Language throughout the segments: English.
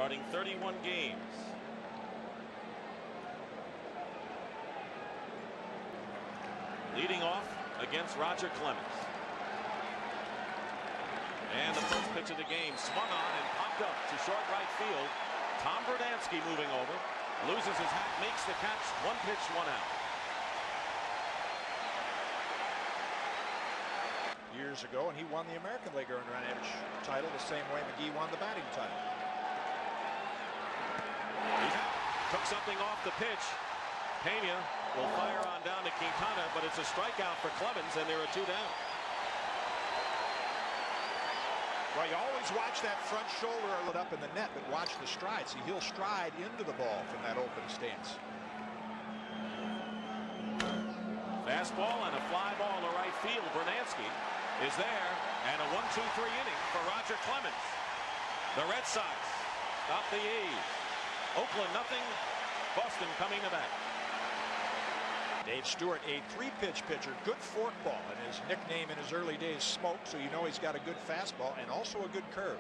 starting 31 games. Leading off against Roger Clemens. And the first pitch of the game swung on and popped up to short right field. Tom Verdansky moving over, loses his hat, makes the catch. One pitch, one out. Years ago, and he won the American League earned run average title the same way McGee won the batting title. Took something off the pitch. Pena will fire on down to Quintana, but it's a strikeout for Clemens, and there are two down. Well, you always watch that front shoulder lit up in the net, but watch the stride. See, he'll stride into the ball from that open stance. Fastball and a fly ball to right field. Verdansky is there, and a 1-2-3 inning for Roger Clemens. The Red Sox stop the A's. Oakland nothing. Boston coming to bat. Dave Stewart, a three-pitch pitcher, good forkball, and his nickname in his early days, Smoke, so you know he's got a good fastball and also a good curve.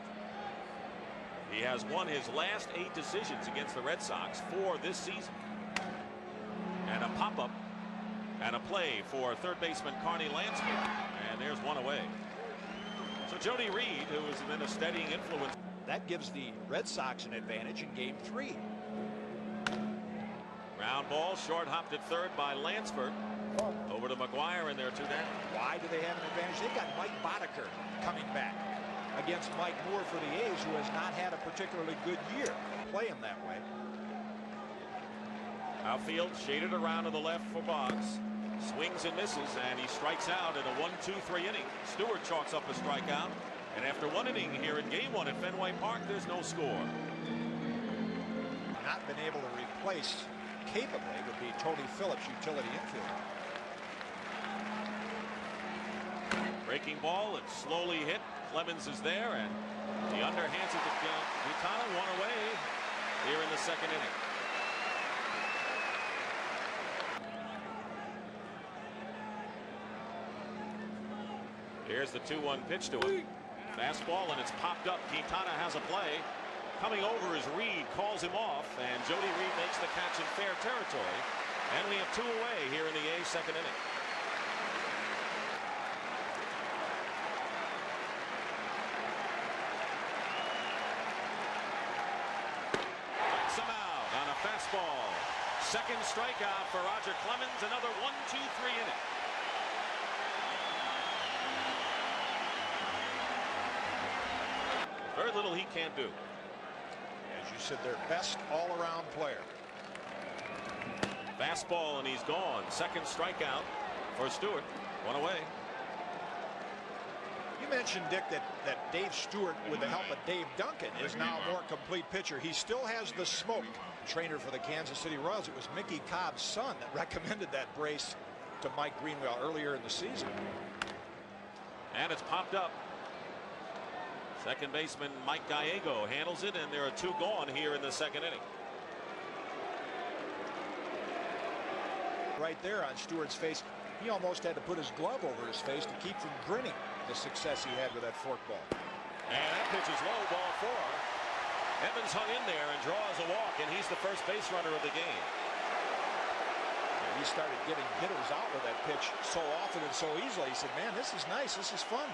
He has won his last 8 decisions against the Red Sox for this season. And a pop-up and a play for third baseman Carney Lansky, and there's one away. So Jody Reed, who has been a steadying influence. That gives the Red Sox an advantage in game 3. Ground ball, short hopped at third by Lansford. Over to McGuire, and they're two down. Why do they have an advantage? They've got Mike Boddicker coming back against Mike Moore for the A's, who has not had a particularly good year. Play him that way. Outfield shaded around to the left for Boggs. Swings and misses, and he strikes out in a 1-2-3 inning. Stewart chalks up a strikeout, and after one inning here in game 1 at Fenway Park, there's no score. Not been able to replace capably would be Tony Phillips, utility infielder. Breaking ball, it's slowly hit. Clemens is there, and the underhands it to Quintana, one away here in the second inning. Here's the 2-1 pitch to him. Fastball, and it's popped up. Quintana has a play. Coming over is Reed, calls him off, and Jody Reed makes the catch in fair territory. And we have 2 away here in the A's second inning. Strikes him out on a fastball. Second strikeout for Roger Clemens, another 1-2-3 inning. Very little he can't do. As you said, their best all-around player. Fastball, and he's gone. Second strikeout for Stewart. One away. You mentioned, Dick, that Dave Stewart, with the help of Dave Duncan, is now a more complete pitcher. He still has the smoke. Trainer for the Kansas City Royals, it was Mickey Cobb's son that recommended that brace to Mike Greenwell earlier in the season. And it's popped up. Second baseman Mike Gallego handles it, and there are 2 gone here in the second inning. Right there on Stewart's face, he almost had to put his glove over his face to keep from grinning the success he had with that forkball. And that pitch is low, ball 4. Evans hung in there and draws a walk, and he's the first base runner of the game. And he started getting hitters out with that pitch so often and so easily. He said, man, this is nice. This is fun.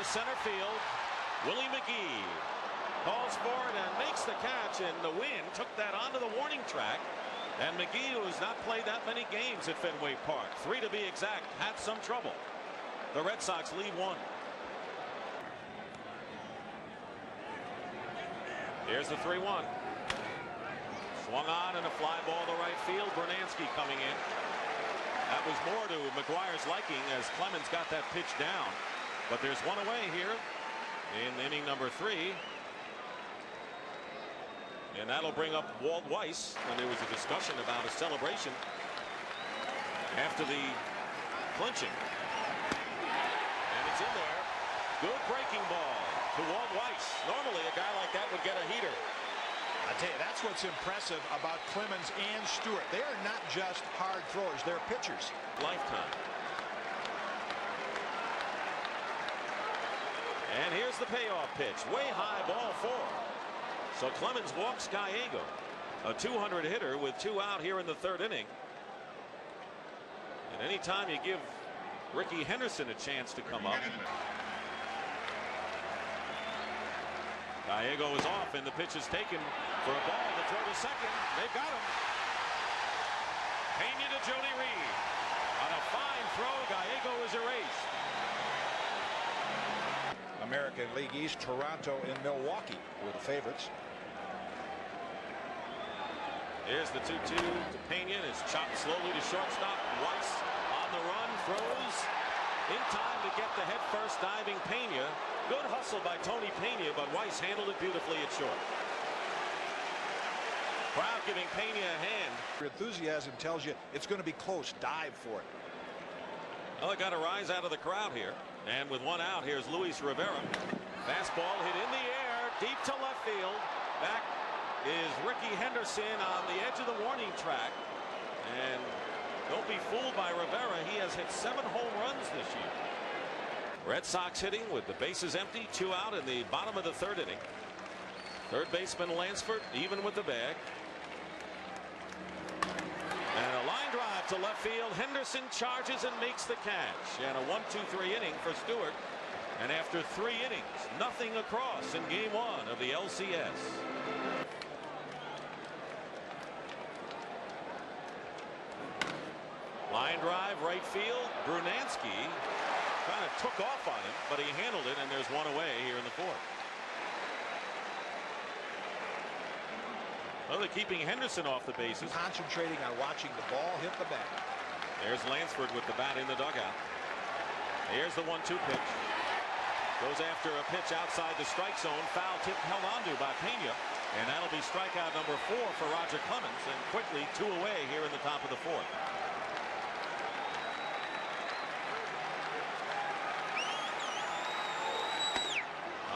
Center field, Willie McGee calls for it and makes the catch, and the wind took that onto the warning track. And McGee, who has not played that many games at Fenway Park, 3 to be exact, had some trouble. The Red Sox lead 1. Here's the 3-1. Swung on and a fly ball to right field. Verdansky coming in. That was more to McGuire's liking as Clemens got that pitch down. But there's one away here in inning number 3. And that'll bring up Walt Weiss. And there was a discussion about a celebration after the clinching. And it's in there. Good breaking ball to Walt Weiss. Normally a guy like that would get a heater. I tell you, that's what's impressive about Clemens and Stewart. They are not just hard throwers, they're pitchers. Lifetime. Here's the payoff pitch. Way high, ball 4. So Clemens walks Gallego, a 200 hitter with 2 out here in the 3rd inning. And anytime you give Ricky Henderson a chance to come up. Gallego is off, and the pitch is taken for a ball to throw to second. They've got him. Pena to Jody Reed. On a fine throw, Gallego is erased. American League East, Toronto and Milwaukee were the favorites. Here's the 2-2 to Pena. It's chopped slowly to shortstop. Weiss on the run, throws in time to get the head-first diving Pena. Good hustle by Tony Pena, but Weiss handled it beautifully at short. Crowd giving Pena a hand. Your enthusiasm tells you it's going to be close. Dive for it. Well, it got a rise out of the crowd here. And with 1 out, here's Luis Rivera. Fastball hit in the air, deep to left field. Back is Ricky Henderson on the edge of the warning track. And don't be fooled by Rivera. He has hit 7 home runs this year. Red Sox hitting with the bases empty. 2 out in the bottom of the 3rd inning. Third baseman Lansford even with the bag. And a line drive to left field. Henderson charges and makes the catch. And a 1-2-3 inning for Stewart. And after 3 innings, nothing across in game 1 of the LCS. Line drive right field. Brunansky kind of took off on him, but he handled it, and there's 1 away here in the 4th. Well, they're keeping Henderson off the bases. Concentrating on watching the ball hit the bat. There's Lansford with the bat in the dugout. Here's the 1-2 pitch. Goes after a pitch outside the strike zone. Foul tip held onto by Pena. And that'll be strikeout number 4 for Roger Clemens. And quickly 2 away here in the top of the 4th.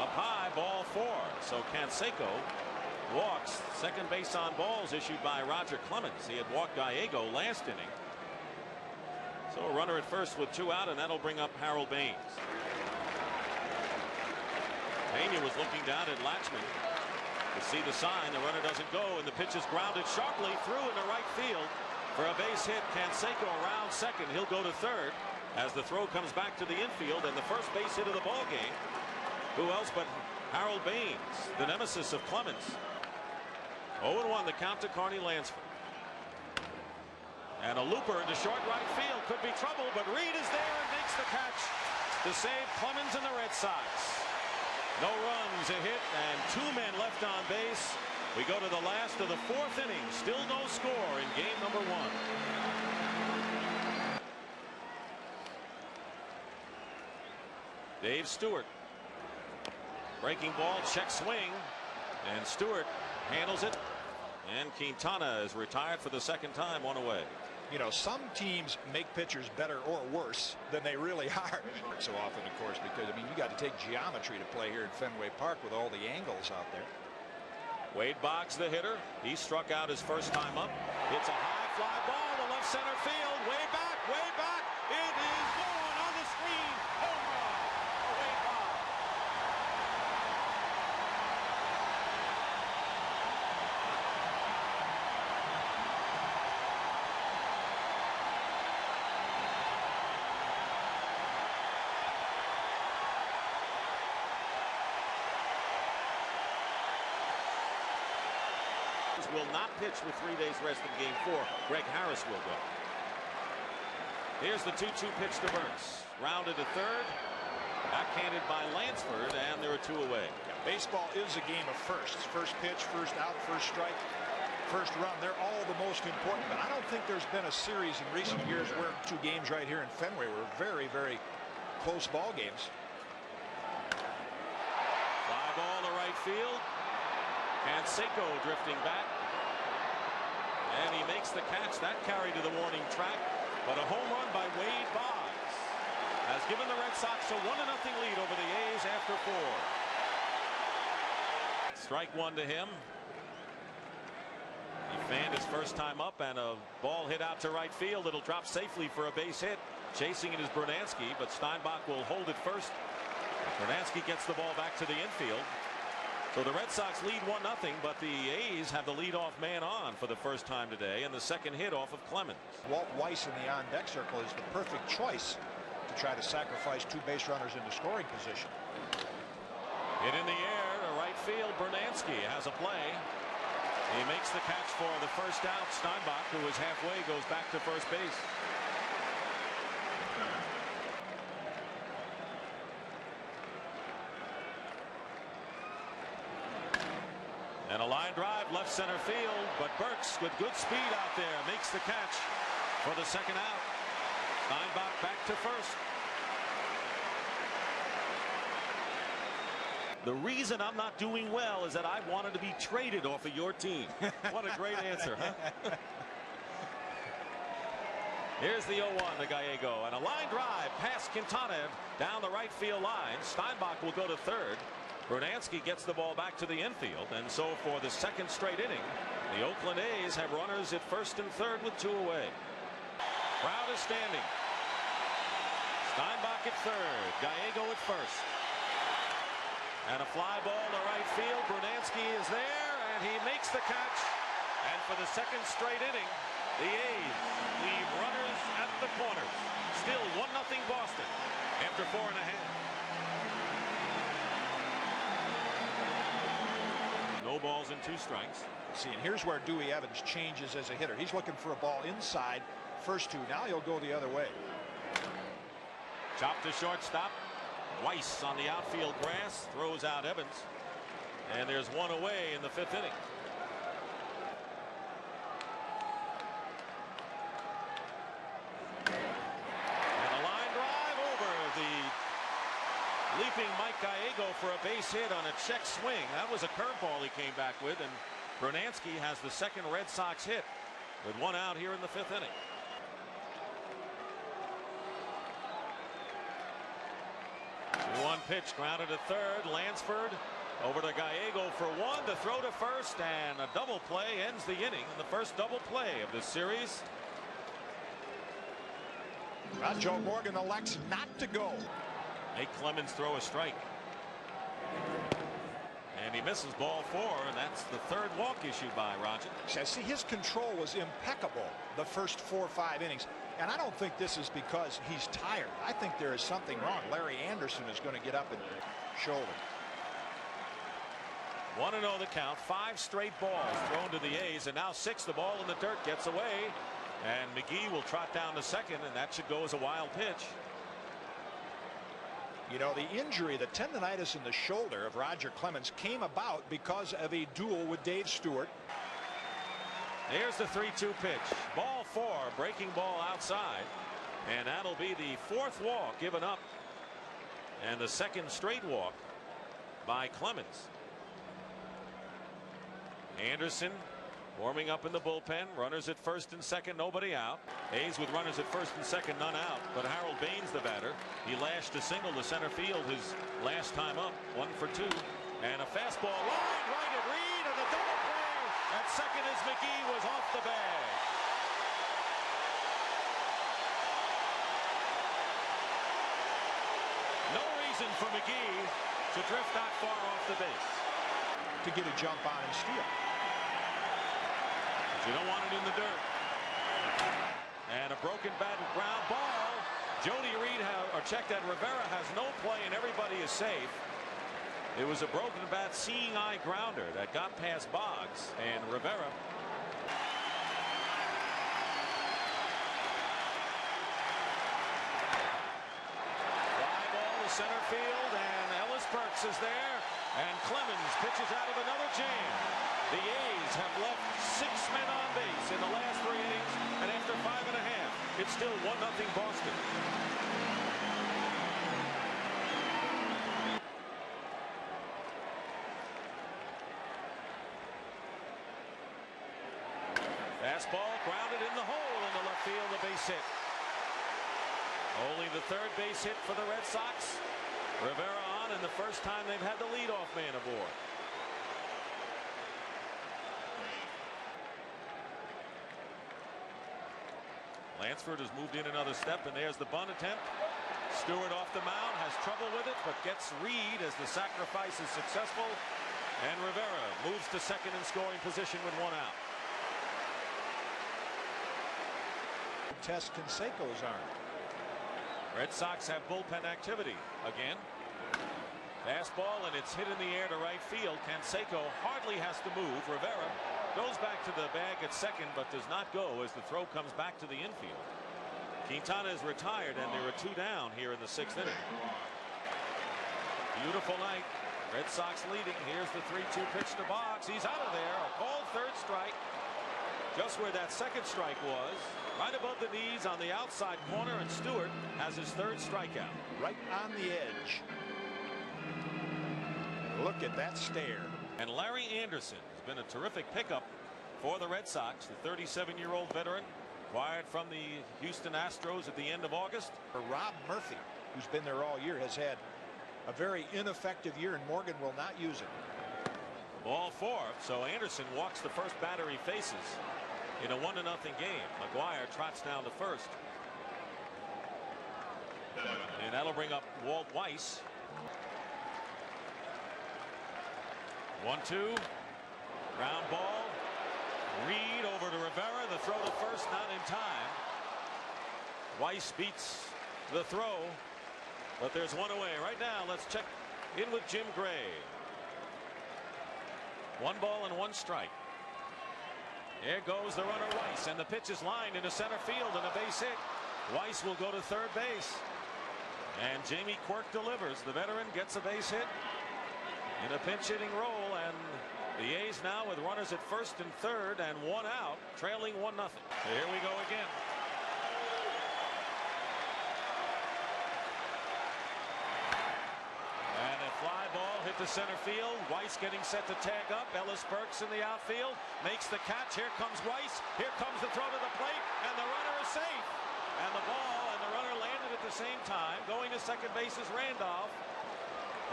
Up high, ball 4. So Canseco walks. Second base on balls issued by Roger Clemens. He had walked Gallego last inning. So a runner at first with 2 out, and that'll bring up Harold Baines. Pena was looking down at Latchman to see the sign. The runner doesn't go, and the pitch is grounded sharply through into right field for a base hit. Canseco around second. He'll go to third as the throw comes back to the infield, and the first base hit of the ball game. Who else but Harold Baines, the nemesis of Clemens. 0-1 the count to Carney Lansford. And a looper into short right field. Could be trouble, but Reed is there and makes the catch to save Clemens and the Red Sox. No runs, a hit, and 2 men left on base. We go to the last of the 4th inning. Still no score in game number 1. Dave Stewart. Breaking ball, check swing, and Stewart handles it. And Quintana is retired for the 2nd time, 1 away. You know, some teams make pitchers better or worse than they really are. So often, of course, because, I mean, you got to take geometry to play here at Fenway Park with all the angles out there. Wade Boggs, the hitter. He struck out his first time up. It's a high fly ball to left center field. Way back, way back. It is gone on the screen. Home run for Wade Boggs. Will not pitch with 3 days rest in game 4. Greg Harris will go. Here's the 2-2 pitch to Burns. Rounded to third. Backhanded by Lansford, and there are 2 away. Yeah, baseball is a game of firsts. First pitch, first out, first strike, first run. They're all the most important. But I don't think there's been a series in recent years where 2 games right here in Fenway were very, very close ball games. Fly ball to right field. Canseco drifting back. And he makes the catch. That carry to the warning track. But a home run by Wade Boggs has given the Red Sox a 1-0 lead over the A's after 4. Strike 1 to him. He fanned his first time up, and a ball hit out to right field. It'll drop safely for a base hit. Chasing it is Brunansky, but Steinbach will hold it first. Brunansky gets the ball back to the infield. So the Red Sox lead 1-0, but the A's have the leadoff man on for the first time today, and the second hit off of Clemens. Walt Weiss in the on-deck circle is the perfect choice to try to sacrifice two base runners into scoring position. Hit in the air to right field. Brunansky has a play. He makes the catch for the first out. Steinbach, who was halfway, goes back to first base. And a line drive left center field, but Burks with good speed out there makes the catch for the second out. Steinbach back to first. The reason I'm not doing well is that I wanted to be traded off of your team. What a great answer, huh? Here's the 0-1 to Gallego, and a line drive past Quintana down the right field line. Steinbach will go to third. Brunansky gets the ball back to the infield, and so for the second straight inning, the Oakland A's have runners at first and third with two away. Crowd is standing. Steinbach at third, Gallego at first. And a fly ball to right field. Brunansky is there, and he makes the catch. And for the second straight inning, the A's leave runners at the corners. Still 1-0 Boston after 4.5. No balls and 2 strikes. See, and here's where Dewey Evans changes as a hitter. He's looking for a ball inside. First two. Now he'll go the other way. Chop to shortstop. Weiss on the outfield grass throws out Evans, and there's one away in the 5th inning. And a line drive over the leaping Mike Gallego for a base hit on a check swing. That was a curveball he came back with, and Brunansky has the second Red Sox hit with 1 out here in the 5th inning. One pitch grounded to third. Lansford over to Gallego for 1 to throw to first, and a double play ends the inning. The first double play of this series. Joe Morgan elects not to go. Make Clemens throw a strike, and he misses ball 4, and that's the third walk issued by Roger. See, his control was impeccable the first 4 or 5 innings. And I don't think this is because he's tired. I think there is something wrong. Larry Anderson is going to get up and shoulder. 1-0 the count. 5 straight balls thrown to the A's, and now 6. The ball in the dirt gets away, and McGee will trot down to second, and that should go as a wild pitch. You know, the injury, the tendonitis in the shoulder of Roger Clemens came about because of a duel with Dave Stewart. Here's the 3-2 pitch. Ball 4, breaking ball outside, and that'll be the 4th walk given up, and the second straight walk by Clemens. Anderson warming up in the bullpen. Runners at first and second, nobody out. A's with runners at first and second, none out, but Harold Baines the batter. He lashed a single to center field his last time up. 1 for 2, and a fastball line right at Reed, and a double play at second as McGee was off the bag. No reason for McGee to drift that far off the base. To get a jump on and steal. But you don't want it in the dirt. And a broken bat and ground ball. Jody Reed checked that Rivera has no play and everybody is safe. It was a broken bat seeing eye grounder that got past Boggs and Rivera. Fly ball to center field, and Ellis Burks is there, and Clemens pitches out of another jam. The A's have left 6 men on base in the last 3 innings, and after 5.5, it's still 1-0 Boston. Fastball grounded in the hole in the left field, a base hit. Only the 3rd base hit for the Red Sox. Rivera on, and the first time they've had the leadoff man aboard. Lansford has moved in another step, and there's the bunt attempt. Stewart off the mound, has trouble with it, but gets Reed as the sacrifice is successful. And Rivera moves to second in scoring position with one out. Test Canseco's arm. Red Sox have bullpen activity again. Fastball, and it's hit in the air to right field. Canseco hardly has to move. Rivera goes back to the bag at second, but does not go as the throw comes back to the infield. Quintana is retired, and there are two down here in the sixth inning. Beautiful night. Red Sox leading. Here's the 3-2 pitch to Boggs. He's out of there. A called third strike. Just where that second strike was. Right above the knees on the outside corner, and Stewart has his third strikeout. Right on the edge. Look at that stare. And Larry Anderson has been a terrific pickup for the Red Sox. The 37-year-old veteran acquired from the Houston Astros at the end of August. Rob Murphy, who's been there all year, has had a very ineffective year, and Morgan will not use it. Ball four. So Anderson walks the first batter he faces in a 1-0 game. McGuire trots down to first. And that'll bring up Walt Weiss. 1-2. Ground ball. Reed over to Rivera. The throw to first, not in time. Weiss beats the throw, but there's one away. Right now, let's check in with Jim Gray. 1 ball and 1 strike. There goes the runner Weiss, and the pitch is lined into center field and a base hit. Weiss will go to third base, and Jamie Quirk delivers. The veteran gets a base hit in a pinch hitting role, and the A's now with runners at first and third and 1 out, trailing 1-0. Here we go again. And a fly ball hit to center field. Weiss getting set to tag up. Ellis Burks in the outfield makes the catch. Here comes Weiss. Here comes the throw to the plate, and the runner is safe. And the ball and the runner landed at the same time. Going to second base is Randolph.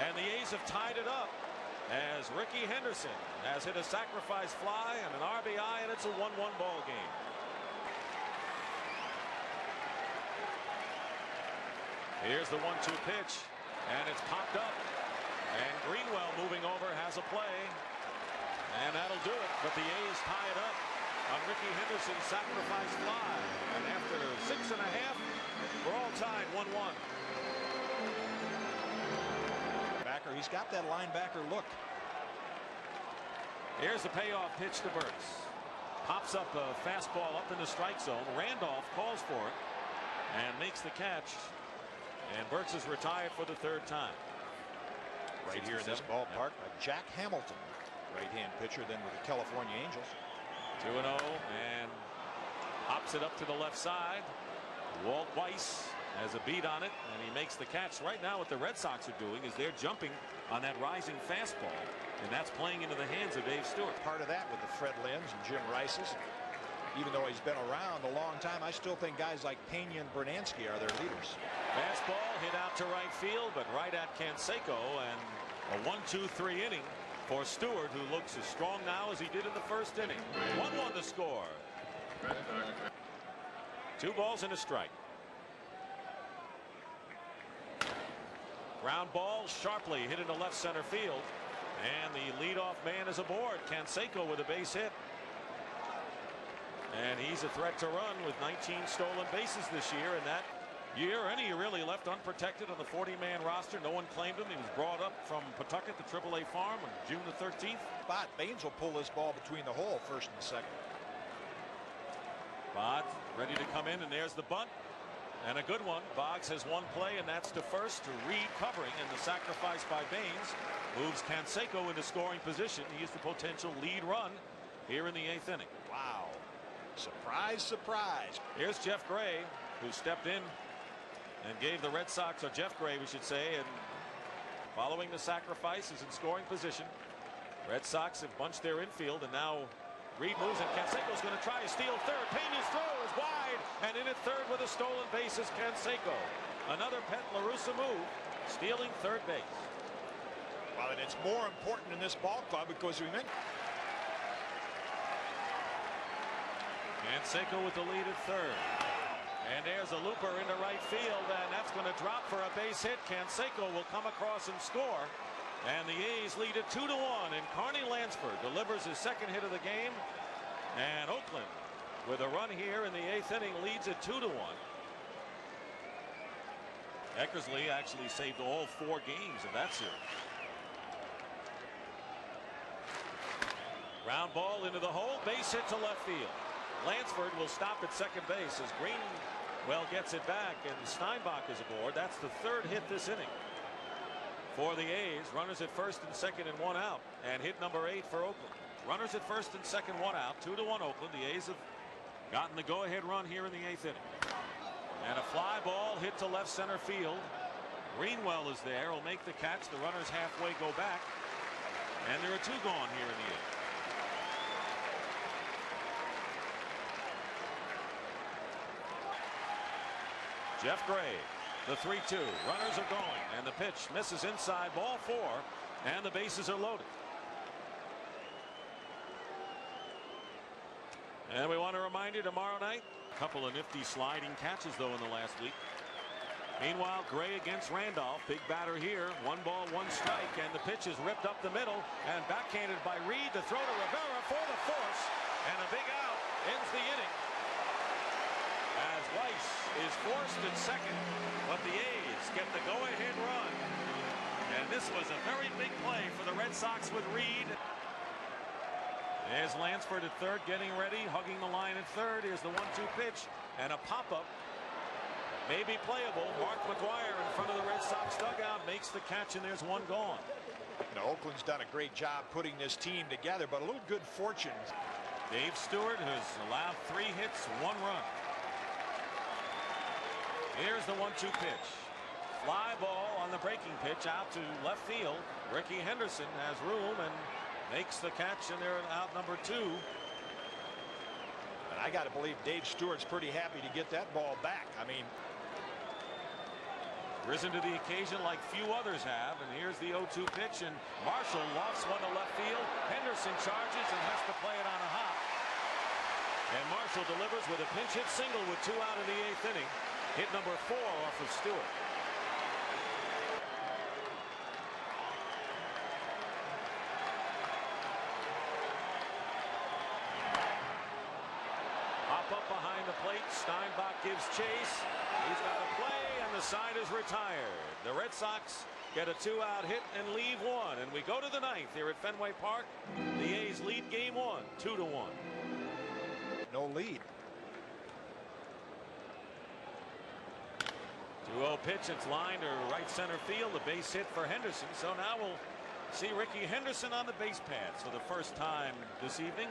And the A's have tied it up as Ricky Henderson has hit a sacrifice fly and an RBI, and it's a 1-1 ball game. Here's the 1-2 pitch, and it's popped up. And Greenwell moving over has a play, and that'll do it. But the A's tie it up on Ricky Henderson's sacrifice fly. And after 6.5, we're all tied 1-1. He's got that linebacker look. Here's the payoff pitch to Burks. Pops up a fastball up in the strike zone. Randolph calls for it and makes the catch. And Burks is retired for the third time. Right here in this ballpark, Jack Hamilton, right-hand pitcher, then with the California Angels. 2-0, and pops it up to the left side. Walt Weiss has a beat on it, and he makes the catch. Right now what the Red Sox are doing is they're jumping on that rising fastball, and that's playing into the hands of Dave Stewart. Part of that with the Fred Lynn's and Jim Rice's. Even though he's been around a long time, I still think guys like Pena and Bernansky are their leaders. Fastball hit out to right field, but right at Canseco, and a 1-2-3 inning for Stewart, who looks as strong now as he did in the first inning. 1-1 the score. 2 balls and a strike. Ground ball sharply hit into left center field, and the leadoff man is aboard. Canseco with a base hit, and he's a threat to run with 19 stolen bases this year. And that year, any really left unprotected on the 40-man roster. No one claimed him. He was brought up from Pawtucket, the AAA farm, on June the 13th. But Baines will pull this ball between the hole, first and second. Boggs ready to come in, and there's the bunt. And a good one. Boggs has one play, and that's to first, to Reed covering, and the sacrifice by Baines moves Canseco into scoring position. He is the potential lead run here in the 8th inning. Wow. Surprise, surprise. Here's Jeff Gray, who stepped in and gave the Red Sox, or Jeff Gray we should say, and following the sacrifice is in scoring position. Red Sox have bunched their infield, and now Reed moves, and Canseco's going to try to steal third. Pena's throw is wide, and in at third with a stolen base is Canseco. Another Pet LaRussa move, stealing third base. Well, and it's more important in this ball club because we mentioned Canseco with the lead at third. And there's a looper into right field, and that's going to drop for a base hit. Canseco will come across and score. And the A's lead it 2-1. And Carney Lansford delivers his second hit of the game. And Oakland, with a run here in the 8th inning, leads it 2-1. Eckersley actually saved all 4 games of that series. Ground ball into the hole, base hit to left field. Lansford will stop at second base as Greenwell gets it back, and Steinbach is aboard. That's the 3rd hit this inning for the A's. Runners at first and second and 1 out, and hit number 8 for Oakland. Runners at first and second, 1 out, 2-1 Oakland. The A's have gotten the go-ahead run here in the 8th inning. And a fly ball hit to left center field. Greenwell is there, will make the catch. The runners halfway go back, and there are 2 gone here in the 8th. Jeff Gray, the 3-2. Runners are going, and the pitch misses inside, ball 4, and the bases are loaded. And we want to remind you tomorrow night, a couple of nifty sliding catches though in the last week. Meanwhile, Gray against Randolph, big batter here, 1 ball 1 strike, and the pitch is ripped up the middle and backhanded by Reed to throw to Rivera for the force, and a big out ends the inning. As Weiss is forced at second, but the A's get the go-ahead run. And this was a very big play for the Red Sox with Reed. There's Lansford at third, getting ready, hugging the line at third. Here's the 1-2 pitch, and a pop-up may be playable. Mark McGuire in front of the Red Sox dugout makes the catch, and there's 1 gone. Now, Oakland's done a great job putting this team together, but a little good fortune. Dave Stewart has allowed 3 hits, 1 run. Here's the 1-2 pitch. Fly ball on the breaking pitch out to left field. Ricky Henderson has room and makes the catch, and they're out number 2. And I got to believe Dave Stewart's pretty happy to get that ball back. I mean, risen to the occasion like few others have, and here's the 0-2 pitch, and Marshall lofts one to left field. Henderson charges and has to play it on a hop. And Marshall delivers with a pinch hit single with 2 out in the 8th inning. Hit number 4 off of Stewart. Hop up behind the plate. Steinbach gives chase. He's got a play, and the side is retired. The Red Sox get a 2-out hit and leave 1. And we go to the 9th here at Fenway Park. The A's lead game 1, 2-1. No lead. 2-0 pitch. It's lined to right center field. The base hit for Henderson. So now we'll see Ricky Henderson on the base paths for the first time this evening.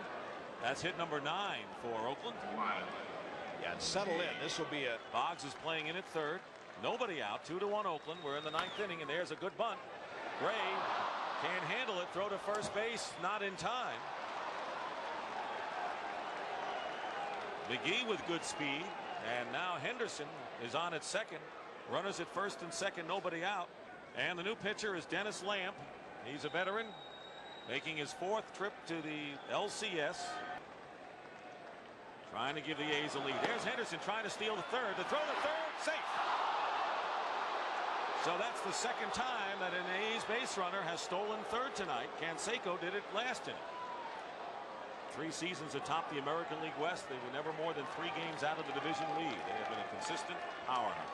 That's hit number 9 for Oakland. Yeah, and settle in. This will be a... Boggs is playing in at third. Nobody out. 2-1 Oakland. We're in the 9th inning, and there's a good bunt. Gray can't handle it. Throw to first base. Not in time. McGee with good speed. And now Henderson is on at second. Runners at first and second, nobody out. And the new pitcher is Dennis Lamp. He's a veteran, making his 4th trip to the LCS. Trying to give the A's a lead. There's Henderson trying to steal the third. The throw to third, safe. So that's the 2nd time that an A's base runner has stolen third tonight. Canseco did it last inning. 3 seasons atop the American League West. They were never more than 3 games out of the division lead. They have been a consistent powerhouse.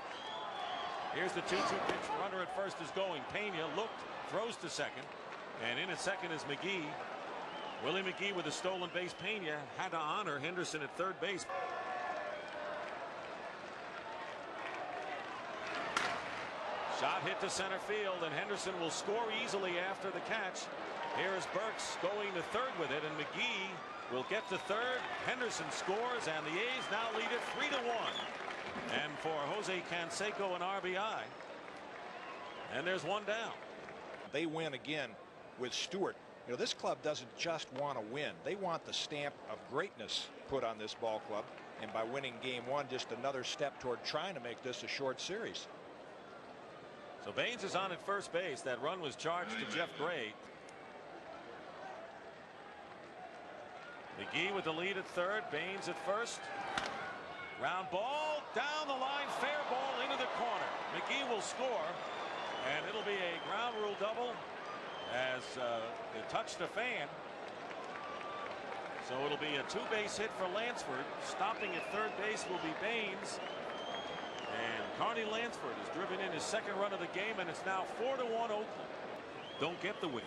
Here's the 2-2 pitch. Runner at first is going. Pena looked, throws to second, and in at second is McGee. Willie McGee with a stolen base. Pena had to honor Henderson at third base. Shot hit to center field, and Henderson will score easily after the catch. Here is Burks going to third with it, and McGee will get to third. Henderson scores, and the A's now lead it 3-1. And for Jose Canseco, an RBI. And there's 1 down. They win again with Stewart. You know, this club doesn't just want to win. They want the stamp of greatness put on this ball club. And by winning game 1, just another step toward trying to make this a short series. So Baines is on at first base. That run was charged to Jeff Gray. McGee with the lead at third. Baines at first. Ground ball down the line, fair ball into the corner. McGee will score, and it'll be a ground rule double as it touched the fan. So it'll be a two-base hit for Lansford. Stopping at third base will be Baines. And Carney Lansford has driven in his second run of the game, and it's now 4-1 Oakland. Don't get the win.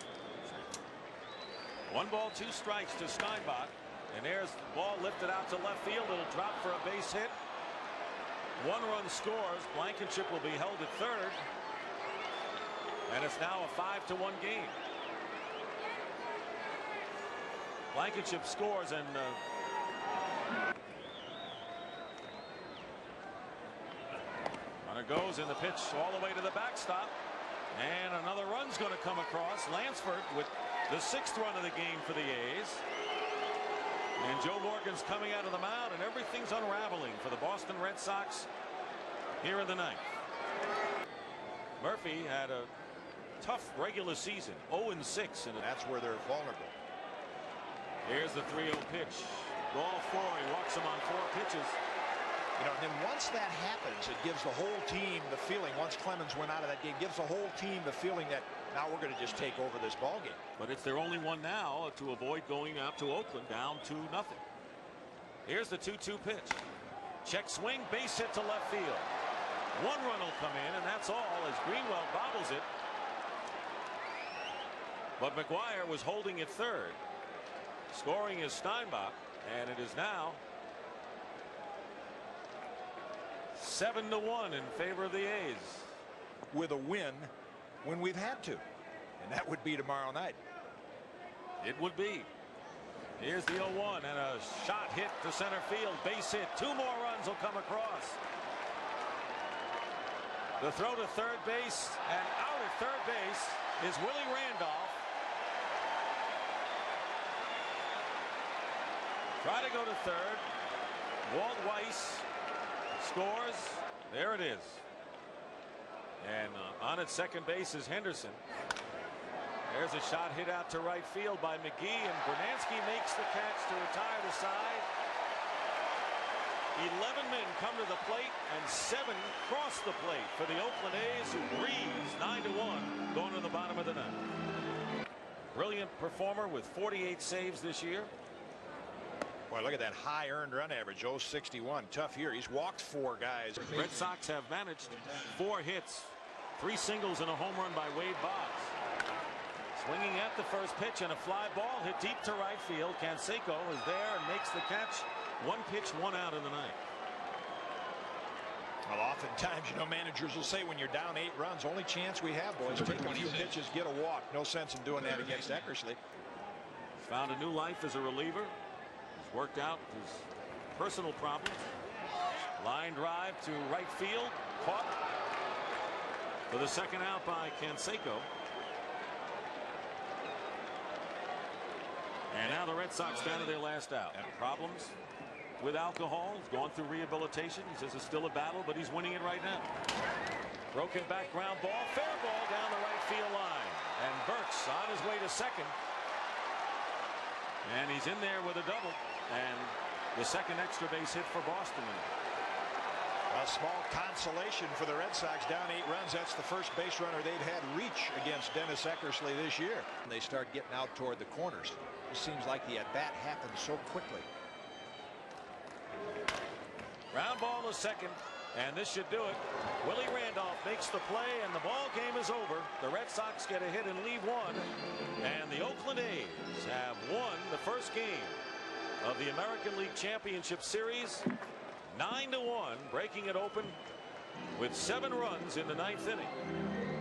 1 ball, 2 strikes to Steinbach. And there's the ball lifted out to left field. It'll drop for a base hit. 1 run scores. Blankenship will be held at third. And it's now a 5-1 game. Blankenship scores, and runner goes, in the pitch all the way to the backstop. And another run's going to come across. Lansford with the 6th run of the game for the A's. And Joe Morgan's coming out of the mound, and everything's unraveling for the Boston Red Sox here in the 9th. Murphy had a tough regular season, 0-6, and that's where they're vulnerable. Here's the 3-0 pitch. Ball 4. He walks him on 4 pitches. You know, and then once that happens, it gives the whole team the feeling, once Clemens went out of that game, gives the whole team the feeling that now we're going to just take over this ball game. But it's their only one now to avoid going out to Oakland down 2-0. Here's the 2-2 pitch. Check swing, base hit to left field. 1 run will come in, and that's all as Greenwell bobbles it. But McGuire was holding at third. Scoring is Steinbach, and it is now 7-1 in favor of the A's. With a win when we've had to, and that would be tomorrow night. It would be. Here's the 0-1, and a shot hit to center field. Base hit. 2 more runs will come across. The throw to third base, and out at third base is Willie Randolph. Try to go to third. Walt Weiss scores. There it is. And on at second base is Henderson. There's a shot hit out to right field by McGee, and Bernansky makes the catch to retire the side. 11 men come to the plate, and 7 cross the plate for the Oakland A's, who breeze 9-1 going to the bottom of the 9th. Brilliant performer with 48 saves this year. Boy, look at that high earned run average, 0.61. Tough year. He's walked 4 guys. Red Sox have managed 4 hits, 3 singles, and a home run by Wade Boggs. Swinging at the first pitch, and a fly ball hit deep to right field. Canseco is there and makes the catch. 1 pitch, 1 out in the 9th. Well, oftentimes, you know, managers will say when you're down 8 runs, only chance we have, boys, take a few pitches, get a walk. No sense in doing that against Eckersley. He's found a new life as a reliever. He's worked out his personal problems. Line drive to right field, caught for the second out by Canseco. And now the Red Sox down to their last out. Problems with alcohol. He's gone through rehabilitation. He says it's still a battle, but he's winning it right now. Broken back ground ball. Fair ball down the right field line. And Burks on his way to second. And he's in there with a double. And the second extra base hit for Boston. A small consolation for the Red Sox, down 8 runs. That's the first base runner they've had reach against Dennis Eckersley this year. And they start getting out toward the corners. It seems like the at-bat happens so quickly. Ground ball to second, and this should do it. Willie Randolph makes the play, and the ball game is over. The Red Sox get a hit and leave 1, and the Oakland A's have won the first game of the American League Championship Series 9-1, breaking it open with 7 runs in the 9th inning.